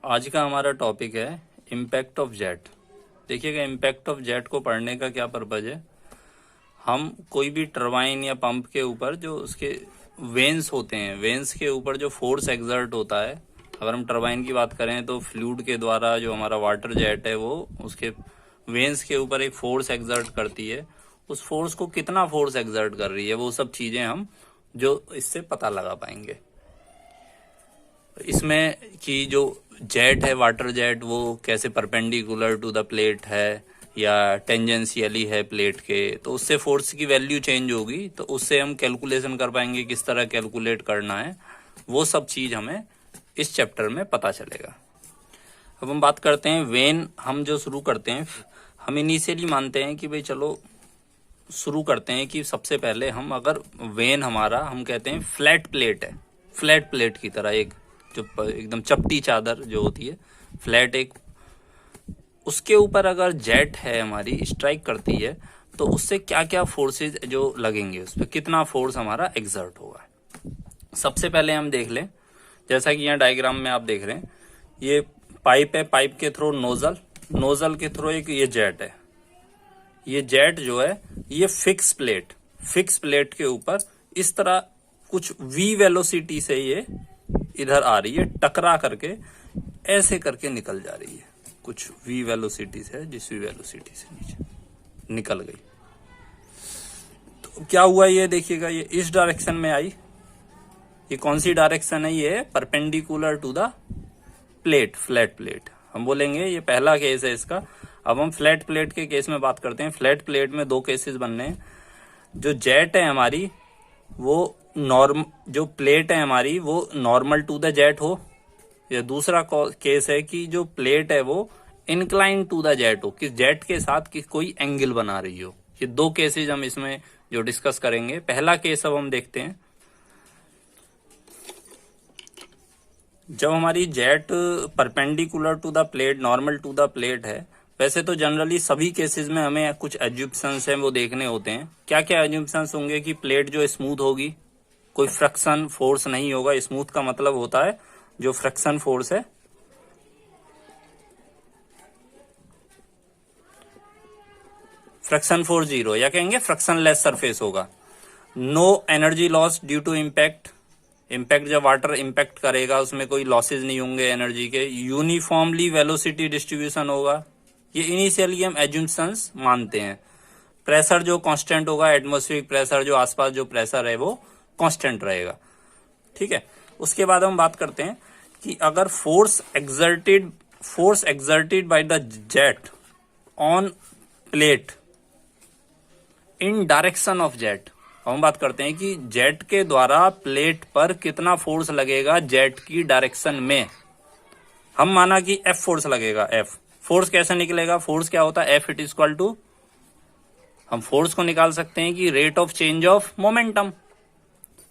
आज का हमारा टॉपिक है इम्पैक्ट ऑफ जेट। देखिएगा, इम्पैक्ट ऑफ जेट को पढ़ने का क्या पर्पज है। हम कोई भी टरबाइन या पंप के ऊपर जो उसके वेन्स होते हैं, वेन्स के ऊपर जो फोर्स एक्सर्ट होता है, अगर हम टरबाइन की बात करें तो फ्लूइड के द्वारा जो हमारा वाटर जेट है वो उसके वेन्स के ऊपर एक फोर्स एक्सर्ट करती है। उस फोर्स को कितना फोर्स एक्सर्ट कर रही है, वो सब चीजें हम जो इससे पता लगा पाएंगे। इसमें कि जो जेट है, वाटर जेट, वो कैसे परपेंडिकुलर टू द प्लेट है या टेंजेंशियली है प्लेट के, तो उससे फोर्स की वैल्यू चेंज होगी, तो उससे हम कैलकुलेशन कर पाएंगे किस तरह कैलकुलेट करना है। वो सब चीज हमें इस चैप्टर में पता चलेगा। अब हम बात करते हैं वेन। हम जो शुरू करते हैं, हम इनिशियली मानते हैं कि भाई चलो शुरू करते हैं कि सबसे पहले हम अगर वेन हमारा, हम कहते हैं फ्लैट प्लेट है, फ्लैट प्लेट की तरह एक जो एकदम चपटी चादर जो होती है, फ्लैट एक, उसके ऊपर अगर जेट है हमारी स्ट्राइक करती है तो उससे क्या क्या फोर्सेज जो लगेंगे, उस पर कितना फोर्स हमारा एग्जर्ट होगा। सबसे पहले हम देख लें, जैसा कि यहाँ डायग्राम में आप देख रहे हैं, ये पाइप है, पाइप के थ्रू नोजल, नोजल के थ्रू एक ये जेट है। ये जेट जो है ये फिक्स प्लेट के ऊपर इस तरह कुछ v वेलोसिटी से ये इधर आ रही है, टकरा करके ऐसे करके निकल जा रही है, कुछ v वेलोसिटी से, जिस v वेलोसिटी से नीचे निकल गई। तो क्या हुआ, ये देखिएगा, ये इस डायरेक्शन में आई। ये कौन सी डायरेक्शन है, ये perpendicular to the plate, flat plate हम बोलेंगे। ये पहला केस है इसका। अब हम फ्लैट प्लेट के केस में बात करते हैं। फ्लैट प्लेट में दो केसेस बनने हैं। जो जेट है हमारी वो जो प्लेट है हमारी वो नॉर्मल टू द जेट हो, या दूसरा केस है कि जो प्लेट है वो इंक्लाइन टू द जेट हो, कि जेट के साथ कि कोई एंगल बना रही हो। ये दो केसेस हम इसमें जो डिस्कस करेंगे। पहला केस अब हम देखते हैं, जब हमारी jet perpendicular to the plate, normal to the plate है। वैसे तो जनरली सभी केसेस में हमें कुछ एज्यूम्पशंस हैं वो देखने होते हैं। क्या क्या एज्यूम्पशंस होंगे कि प्लेट जो स्मूथ होगी, कोई फ्रिक्शन फोर्स नहीं होगा। स्मूथ का मतलब होता है जो फ्रिक्शन फोर्स है, फ्रिक्शन फोर्स जीरो, या कहेंगे फ्रिक्शन लेस सरफेस होगा। No energy loss due to impact, impact जब वाटर इम्पैक्ट करेगा उसमें कोई लॉसेज नहीं होंगे एनर्जी के। यूनिफॉर्मली वेलोसिटी डिस्ट्रीब्यूशन होगा। ये इनिशियली हम एज्यूम्पशंस मानते हैं। प्रेशर जो कांस्टेंट होगा, एटमॉस्फेरिक प्रेशर, जो आसपास जो प्रेशर है वो कांस्टेंट रहेगा। ठीक है। उसके बाद हम बात करते हैं कि अगर force exerted by the jet on plate in direction of jet. हम बात करते हैं कि जेट के द्वारा प्लेट पर कितना फोर्स लगेगा जेट की डायरेक्शन में। हम माना कि F फोर्स लगेगा। F फोर्स कैसे निकलेगा, फोर्स क्या होता है, F it is equal to, हम फोर्स को निकाल सकते हैं कि rate of change of momentum.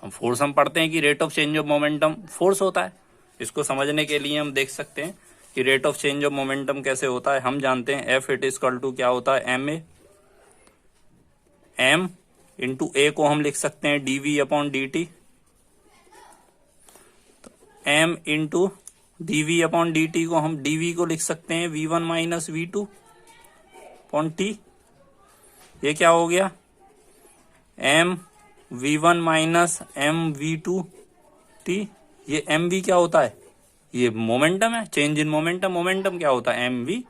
हम पढ़ते हैं कि rate of change of momentum force होता है। इसको समझने के लिए हम देख सकते हैं कि rate of change of momentum कैसे होता है। हम जानते हैं F it is equal to क्या होता है, M इंटू ए को हम लिख सकते हैं dv अपॉन dt, तो m into dv upon dt को हम dv को लिख सकते हैं v1 minus v2 upon t। ये क्या हो गया, m v1 minus m v2 t। ये mv क्या होता है, ये मोमेंटम है, चेंज इन मोमेंटम। मोमेंटम क्या होता है, mv।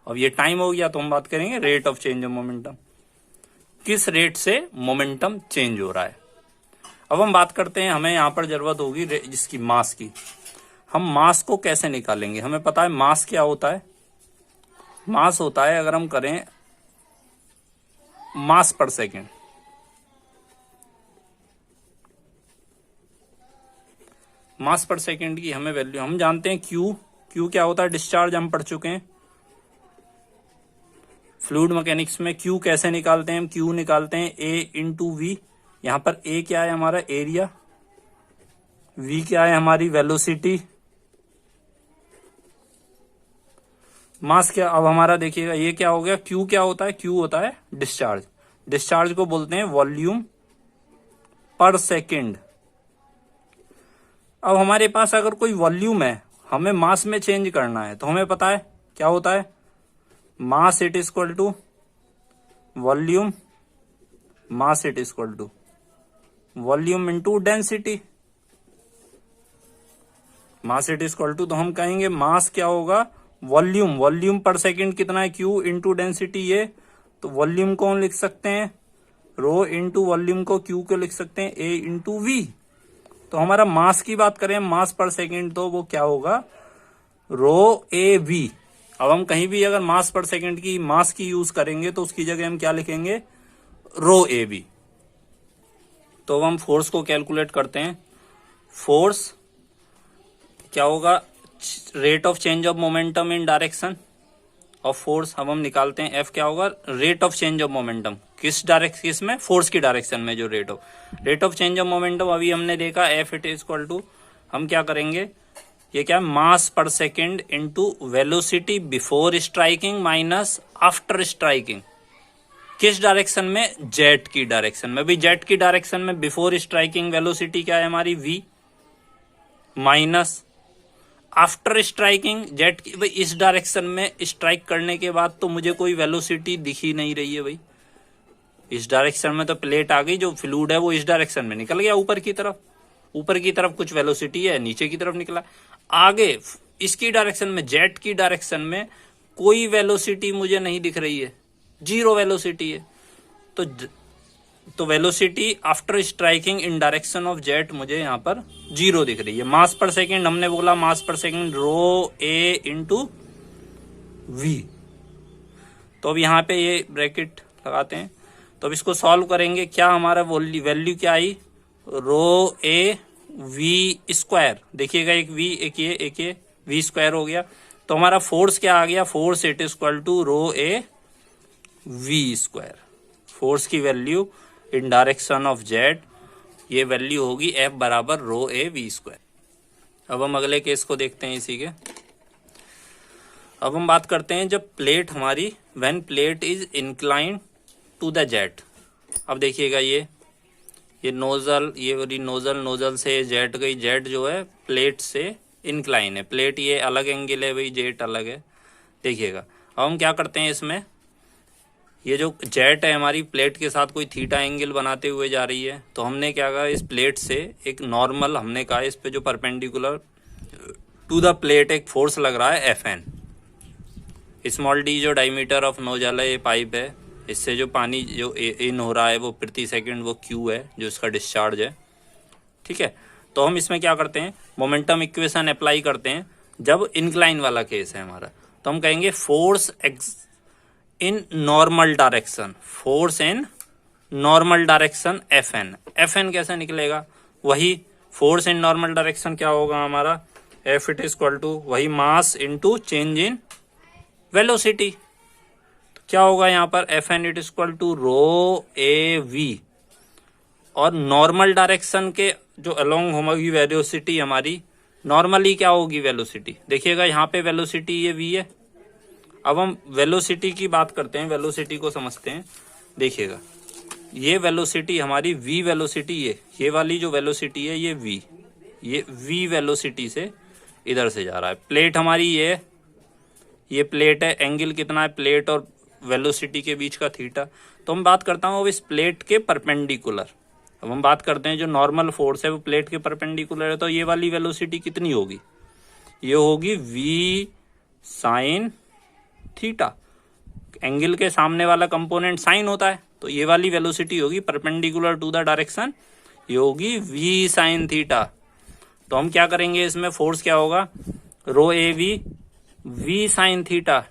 अब ये टाइम हो गया, तो हम बात करेंगे rate of change of momentum, किस रेट से मोमेंटम चेंज हो रहा है। अब हम बात करते हैं, हमें यहां पर जरूरत होगी जिसकी मास की। हम मास को कैसे निकालेंगे, हमें पता है मास क्या होता है। मास होता है, अगर हम करें मास पर सेकेंड, मास पर सेकेंड की हमें वैल्यू हम जानते हैं। क्यू क्या होता है, डिस्चार्ज, हम पढ़ चुके हैं फ्लूइड मैकेनिक्स में। क्यू कैसे निकालते हैं, हम क्यू निकालते हैं ए इंटू वी। यहां पर ए क्या है हमारा एरिया, वी क्या है हमारी वेलोसिटी, मास क्या। अब हमारा देखिएगा ये क्या हो गया, क्यू क्या होता है, क्यू होता है डिस्चार्ज। डिस्चार्ज को बोलते हैं वॉल्यूम पर सेकेंड। अब हमारे पास अगर कोई वॉल्यूम है, हमें मास में चेंज करना है, तो हमें पता है क्या होता है, mass it is equal to volume, mass it is equal to volume into density. Mass it is equal to, तो हम कहेंगे मास क्या होगा, वॉल्यूम, वॉल्यूम पर सेकंड कितना है, क्यू इंटू डेंसिटी ये, तो वॉल्यूम को हम लिख सकते हैं रो इंटू वॉल्यूम को क्यू को लिख सकते हैं ए इंटू वी। तो हमारा मास की बात करें, मास पर सेकंड, तो वो क्या होगा, रो ए वी। अब हम कहीं भी अगर मास पर सेकंड की मास की यूज करेंगे तो उसकी जगह हम क्या लिखेंगे, रो ए वी। तो अब हम फोर्स को कैलकुलेट करते हैं। फोर्स क्या होगा, rate of change of momentum in direction of force. अब हम निकालते हैं एफ क्या होगा, rate of change of momentum, किस डायरेक्शन, किसमें, फोर्स की डायरेक्शन में जो rate of change of momentum अभी हमने देखा, F it is equal to, हम क्या करेंगे, ये क्या, mass per second into velocity before striking minus after striking. किस डायरेक्शन में, जेट की डायरेक्शन में। भाई जेट की डायरेक्शन में बिफोर स्ट्राइकिंग वेलोसिटी क्या है हमारी, V, minus after striking jet की। भाई इस डायरेक्शन में स्ट्राइक करने के बाद तो मुझे कोई वेलोसिटी दिख ही नहीं रही है भाई, इस डायरेक्शन में तो प्लेट आ गई, जो फ्लूइड है वो इस डायरेक्शन में निकल गया ऊपर की तरफ, ऊपर की तरफ कुछ वेलोसिटी है, नीचे की तरफ निकला। आगे इसकी डायरेक्शन में, जेट की डायरेक्शन में कोई वेलोसिटी मुझे नहीं दिख रही है, जीरो वेलोसिटी है। तो velocity after striking in direction of jet मुझे यहाँ पर जीरो दिख रही है। मास पर सेकंड हमने बोला, mass per second rho A into V. तो अब यहाँ पे ये ब्रैकेट लगाते हैं, तो अब इसको सॉल्व करेंगे, क्या हमारा वैल्यू क्या आई, रो ए वी स्क्वायर। देखिएगा एक वी, एक ये वी स्क्वायर हो गया। तो हमारा फोर्स क्या आ गया, force it is equal to rho A V square. Force की value in direction of jet, ये वैल्यू होगी एफ बराबर रो ए वी स्क्वायर। अब हम अगले केस को देखते हैं इसी के। अब हम बात करते हैं जब प्लेट हमारी, when plate is incline to the jet. अब देखिएगा ये नोजल, ये वाली नोजल से जेट गई, जेट जो है प्लेट से इंक्लाइन है, प्लेट ये अलग एंगल है भाई, जेट अलग है। देखिएगा अब हम क्या करते हैं, इसमें ये जो जेट है हमारी प्लेट के साथ कोई थीटा एंगल बनाते हुए जा रही है, तो हमने क्या कहा, इस प्लेट से एक नॉर्मल, हमने कहा इस पे जो परपेंडिकुलर टू द प्लेट एक फोर्स लग रहा है एफ एन। स्मॉल डी जो डायमीटर ऑफ नोजल है, ये पाइप है, इससे जो पानी जो इन हो रहा है वो प्रति सेकंड वो क्यू है जो इसका डिस्चार्ज है, ठीक है। तो हम इसमें क्या करते हैं, मोमेंटम इक्वेशन अप्लाई करते हैं जब इंक्लाइन वाला केस है हमारा। तो हम कहेंगे force in normal direction, force in normal direction F N. F N कैसे निकलेगा, वही फोर्स इन नॉर्मल डायरेक्शन क्या होगा हमारा, F it is equal to वही mass into change in velocity. तो क्या होगा यहाँ पर, F N it is equal to rho A V, और नॉर्मल डायरेक्शन के जो अलोंग होगी वेलोसिटी हमारी, नॉर्मली क्या होगी वेलोसिटी, देखिएगा यहाँ पे वेलोसिटी ये वी है। अब हम वेलोसिटी की बात करते हैं, वेलोसिटी को समझते हैं। देखिएगा ये वेलोसिटी हमारी वी वेलोसिटी, ये वाली जो वेलोसिटी है ये वी वेलोसिटी से इधर से जा रहा है। प्लेट हमारी ये प्लेट है, एंगल कितना है प्लेट और वेलोसिटी के बीच का थीटा। तो हम बात करता हूँ अब इस प्लेट के परपेंडिकुलर। अब हम बात करते हैं जो नॉर्मल फोर्स है वो प्लेट के परपेंडिकुलर है, तो ये वाली वेलोसिटी कितनी होगी, ये होगी वी साइन थीटा। एंगल के सामने वाला कंपोनेंट साइन होता है, तो ये वाली वेलोसिटी होगी परपेंडिकुलर टू द डायरेक्शन, ये होगी वी साइन थीटा। तो हम क्या करेंगे, इसमें फोर्स क्या होगा, rho A we sine theta,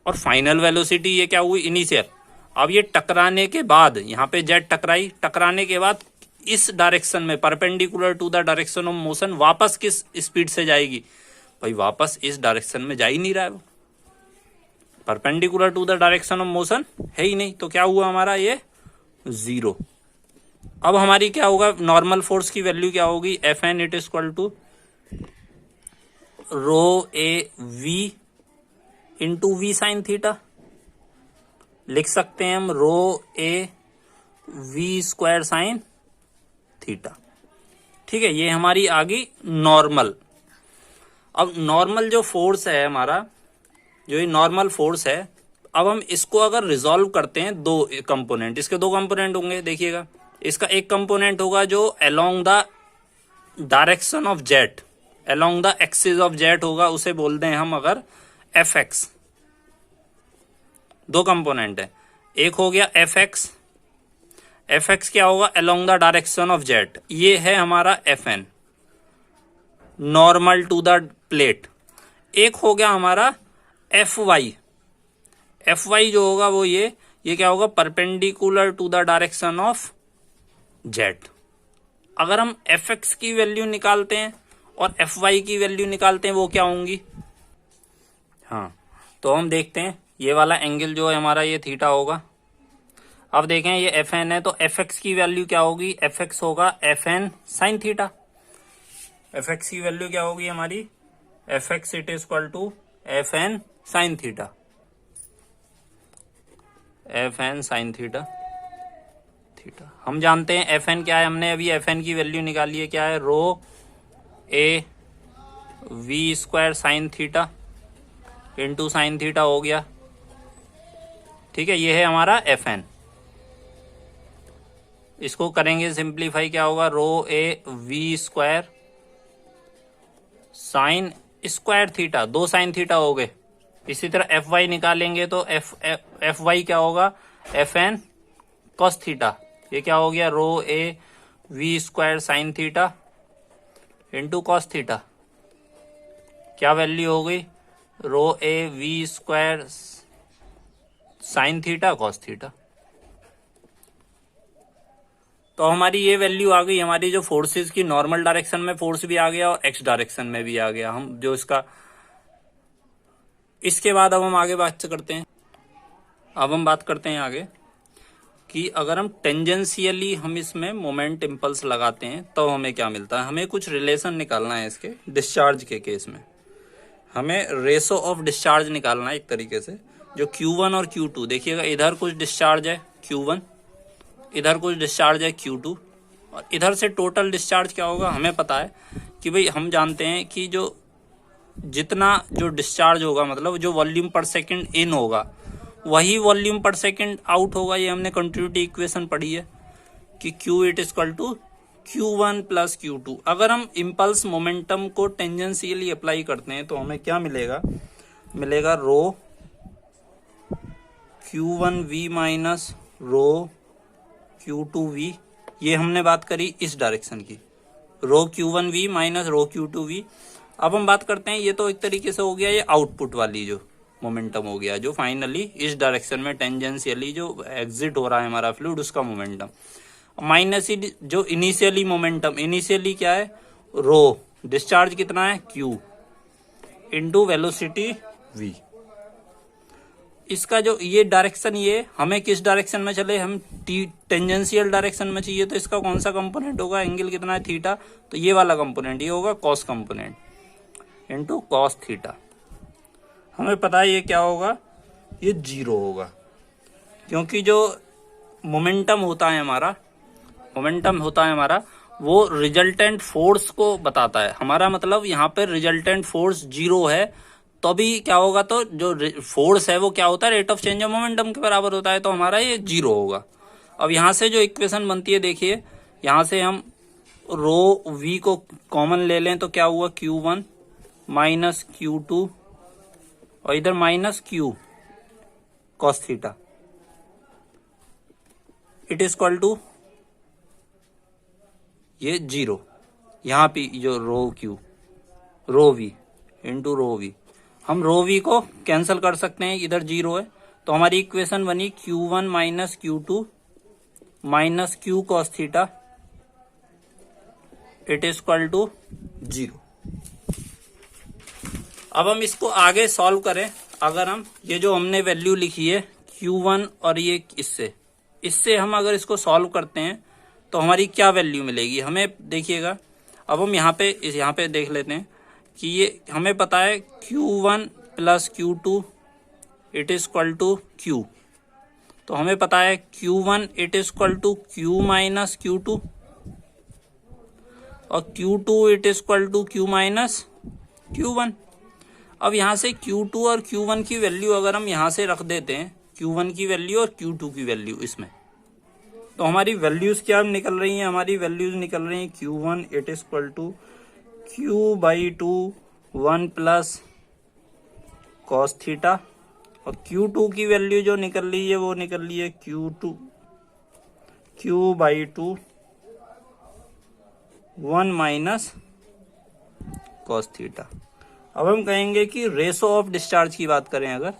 और फाइनल वेलोसिटी ये क्या हुई, इनिशियल। अब ये टकराने के बाद, यहाँ पे जेट टकराई, टकराने के बाद इस डायरेक्शन में perpendicular to the direction of motion वापस किस स्पीड से जाएगी, भाई वापस इस डायरेक्शन में जा ही नहीं रहा है, वो perpendicular to the direction of motion है ही नहीं। तो क्या हुआ हमारा, ये जीरो। अब हमारी क्या होगा, नॉर्मल फोर्स की वैल्यू क्या होगी, F N it is equal to rho A V into V sine theta. लिख सकते हैं हम rho A V square sine theta, ठीक है। ये हमारी आ गई नॉर्मल। अब नॉर्मल जो फोर्स है हमारा, जो ये नॉर्मल फोर्स है, अब हम इसको अगर रिजॉल्व करते हैं दो कंपोनेंट, इसके दो कंपोनेंट होंगे देखिएगा। इसका एक कंपोनेंट होगा जो along the direction of jet, along the axis of jet होगा, उसे बोलते हैं हम अगर एफ एक्स। दो कंपोनेंट है, एक हो गया एफ एक्स, एफ एक्स क्या होगा along the direction of jet, ये है हमारा F N normal to the plate. एक हो गया हमारा एफ वाई, एफ वाई जो होगा वो ये क्या होगा perpendicular to the direction of jet. अगर हम एफ एक्स की वैल्यू निकालते हैं और एफ वाई की वैल्यू निकालते हैं वो क्या होंगी, हाँ तो हम देखते हैं ये वाला एंगल जो है हमारा ये थीटा होगा। अब देखें ये एफ एन है तो एफ एक्स की वैल्यू क्या होगी, एफ एक्स होगा F N sine theta. F X की वैल्यू क्या होगी हमारी, F X it is equal to F N sine theta, F N sine theta. Theta हम जानते हैं एफ एन क्या है, हमने अभी एफ एन की वैल्यू निकाली है, क्या है rho A V square sine theta into sine theta हो गया, ठीक है। ये है हमारा एफ एन, इसको करेंगे सिंप्लीफाई, क्या होगा rho A V square sine square theta, दो साइन थीटा हो गए। इसी तरह एफ वाई निकालेंगे तो एफ वाई क्या होगा एफ एन कॉस थीटा, ये क्या हो गया rho A V square sine theta into cos theta, क्या वैल्यू हो गई rho A V square sine theta cos theta. तो हमारी ये वैल्यू आ गई, हमारी जो फोर्सेस की नॉर्मल डायरेक्शन में फोर्स भी आ गया और एक्स डायरेक्शन में भी आ गया, हम जो इसका। इसके बाद अब हम आगे बात करते हैं, अब हम बात करते हैं आगे कि अगर हम टेंजेंशियली हम इसमें मोमेंट इम्पल्स लगाते हैं तो हमें क्या मिलता है। हमें कुछ रिलेशन निकालना है इसके डिस्चार्ज के केस में, हमें रेशो ऑफ डिस्चार्ज निकालना है एक तरीके से। जो Q1 और Q2 देखिएगा, इधर कुछ डिस्चार्ज है Q1, इधर कुछ डिस्चार्ज है Q2 और इधर से टोटल डिस्चार्ज क्या होगा हमें पता है कि भाई हम जानते हैं कि जो जितना जो डिस्चार्ज होगा मतलब जो वॉल्यूम पर सेकंड इन होगा वही वॉल्यूम पर सेकंड आउट होगा। ये हमने कंटिन्यूटी इक्वेशन पढ़ी है कि Q it is equal to Q1 plus Q2। अगर हम इम्पल्स मोमेंटम को टेंजेंशियली अप्लाई करते हैं तो हमें क्या मिलेगा, मिलेगा रो Q1V माइनस रो Q2V। ये हमने बात करी इस डायरेक्शन की, रो Q1V माइनस रो Q2V। अब हम बात करते हैं, ये तो एक तरीके से हो गया ये आउटपुट वाली जो मोमेंटम हो गया, जो फाइनली इस डायरेक्शन में टेंजेंशियली जो एग्जिट हो रहा है हमारा फ्लूइड उसका मोमेंटम, माइनस ही जो इनिशियली मोमेंटम, इनिशियली क्या है रो, डिस्चार्ज कितना है Q इंटू वेलोसिटी V। इसका जो ये डायरेक्शन, ये हमें किस डायरेक्शन में चले, हम टेंजेंशियल डायरेक्शन में चाहिए, तो इसका कौन सा कंपोनेंट होगा, एंगल कितना है थीटा, तो ये वाला कंपोनेंट ये होगा cos component into cos theta. हमें पता है ये क्या होगा, ये 0 होगा, क्योंकि जो मोमेंटम होता है हमारा, मोमेंटम होता है हमारा वो रिजल्टेंट फोर्स को बताता है। हमारा मतलब यहाँ पे रिजल्टेंट फोर्स 0 है तो भी क्या होगा, तो जो फोर्स है वो क्या होता है rate of change of momentum के बराबर होता है, तो हमारा ये 0 होगा। अब यहाँ से जो इक्वेशन बनती है देखिए, यहाँ से हम रो V को कॉमन ले लें तो क्या हुआ Q1 माइनस Q2 और इधर minus Q cos theta it is equal to ये 0। यहाँ पे जो rho Q rho V into rho V, हम रो V को कैंसिल कर सकते हैं, इधर 0 है, तो हमारी इक्वेशन बनी Q1 minus Q2 minus Q cos theta it is equal to 0। अब हम इसको आगे सॉल्व करें, अगर हम ये जो हमने वैल्यू लिखी है Q1 और ये इससे हम अगर इसको सॉल्व करते हैं तो हमारी क्या वैल्यू मिलेगी हमें, देखिएगा। अब हम यहाँ पे देख लेते हैं कि ये हमें पता है Q1 plus Q2 it is equal to Q, तो हमें पता है Q1 it is equal to Q minus Q2 और Q2 it is equal to Q minus Q1। अब यहाँ से Q2 और Q1 की वैल्यू अगर हम यहाँ से रख देते हैं, Q1 की वैल्यू और Q2 की वैल्यू इसमें, तो हमारी वैल्यूज क्या निकल रही हैं? हमारी वैल्यूज निकल रही हैं Q1 it is equal to Q/2 1 plus cos theta, और Q2 की वैल्यू जो निकल रही है वो निकल रही है Q/2 1 माइनस कॉस थीटा। अब हम कहेंगे कि रेशो ऑफ डिस्चार्ज की बात करें, अगर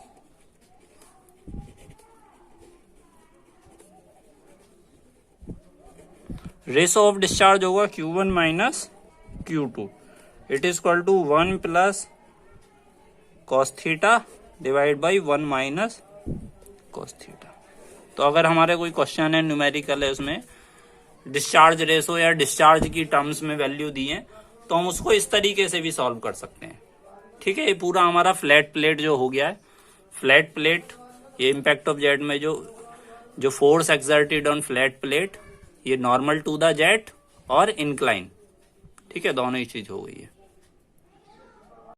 रेशो ऑफ डिस्चार्ज होगा Q1 minus Q2 it is equal to 1 plus cos theta divide by 1 minus cos theta. तो अगर हमारे कोई क्वेश्चन है, न्यूमेरिकल है, उसमें डिस्चार्ज रेशो या डिस्चार्ज की टर्म्स में वैल्यू दी है, तो हम उसको इस तरीके से भी सॉल्व कर सकते हैं। ठीक है, ये पूरा हमारा फ्लैट प्लेट जो हो गया है, फ्लैट प्लेट, ये इम्पैक्ट ऑफ जेट में जो force exerted on flat plate, ये नॉर्मल टू द जेट और इंक्लाइन, ठीक है, दोनों ही चीज हो गई है।